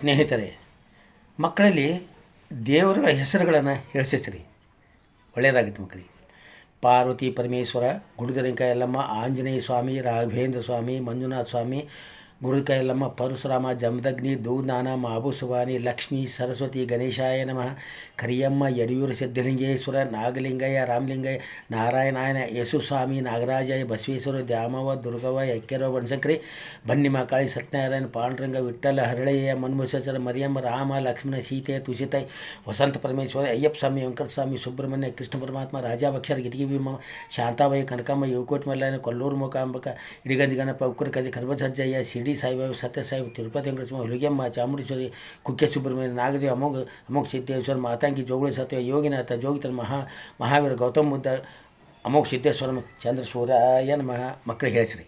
ಸ್ನೇಹಿತರೆ, ಮಕ್ಕಳಲ್ಲಿ ದೇವರ ಹೆಸರುಗಳನ್ನು ಹೇಳಿಸ್ರಿ, ಒಳ್ಳೆಯದಾಗುತ್ತೆ ಮಕ್ಕಳಿಗೆ. ಪಾರ್ವತಿ ಪರಮೇಶ್ವರ, ಗುಡಿದರಂಕ ಯಲ್ಲಮ್ಮ, ಆಂಜನೇಯ ಸ್ವಾಮಿ, ರಾಘವೇಂದ್ರ ಸ್ವಾಮಿ, ಮಂಜುನಾಥ ಸ್ವಾಮಿ, ಗುರುಕ ಯಲ್ಲಮ್ಮ, ಪರಶುರಾಮ, ಜಮದಗ್ನಿ, ದೂನಾನ, ಮಾಬುಸುವಾನಿ, ಲಕ್ಷ್ಮೀ, ಸರಸ್ವತಿ, ಗಣೇಶಾಯ ನಮಃ, ಕರಿಯಮ್ಮ, ಯಡಿಯೂರು ಸಿದ್ಧಲಿಂಗೇಶ್ವರ, ನಾಗಲಿಂಗಯ್ಯ, ರಾಮಲಿಂಗಯ್ಯ, ನಾರಾಯಣಾಯನ, ಯೇಸುಸ್ವಾಮಿ, ನಾಗರಾಜಯ್ಯ, ಬಸವೇಶ್ವರ, ದ್ಯಾಮವ್ವ, ದುರ್ಗವ್ವ, ಎಕ್ಕೆರವ, ಬನಶಂಕರಿ, ಬನ್ನಿಮಕಾಳಿ, ಸತ್ಯನಾರಾಯಣ, ಪಾಂಡುರಂಗ, ವಿಠ್ಠಲ, ಹರಳಯ್ಯ, ಮನ್ಮುಷೇಶ್ವರ, ಮರಿಯಮ್ಮ, ರಾಮ, ಲಕ್ಷ್ಮಣ, ಸೀತೆ, ತುಷಿತೈ, ವಸಂತ ಪರಮೇಶ್ವರ, ಅಯ್ಯಪ್ಪ ಸ್ವಾಮಿ, ವೆಂಕಟಸ್ವಾಮಿ, ಸುಬ್ರಹ್ಮಣ್ಯ, ಕೃಷ್ಣ ಪರಮಾತ್ಮ, ರಾಜಾಭಕ್ಷರ, ಗಿಟಗಿ ಭೀಮ, ಶಾಂತಾಬಾಯಿ, ಕನಕಮ್ಮ, ಯುವಕೋಟಿ ಮಲ್ಲಾಯನ, ಕೊಲ್ಲೂರು ಮೂಕಾಂಬಕ, ಇಡಿಗಂದಿ ಗಣಪ, ಉಕ್ಕರ ಕಜಿ, ಕರ್ಬಸಜ್ಜಯ್ಯ, ಶಿಡಿ ಸಾಯಿಬಾಬಾ, ಸತ್ಯಸಾಯಿ, ತಿರುಪತಿ ವೆಂಕಟಸ್ವಾಮಿ, ಹುಲಿಗೆಮ್ಮ, ಚಾಮುಂಡೇಶ್ವರಿ, ಕುಕ್ಕೆ ಸುಬ್ರಹ್ಮಣ್ಯ, ನಾಗದೇವ, ಅಮೋಘ ಸಿದ್ದೇಶ್ವರ, ಮಾತಾಂಗಿ, ಜೋಗುಳಿ ಸತ್ವ, ಯೋಗಿನಾಥ, ಜೋಗಿತನ, ಮಹಾವೀರ, ಗೌತಮ ಬುದ್ಧ, ಅಮೋಘ ಸಿದ್ದೇಶ್ವರ, ಚಂದ್ರ ಸೂರ್ಯಾಯ ನಮಃ. ಮಕ್ಕಳಿಗೆ ಹೇಳಿಸ್ರಿ.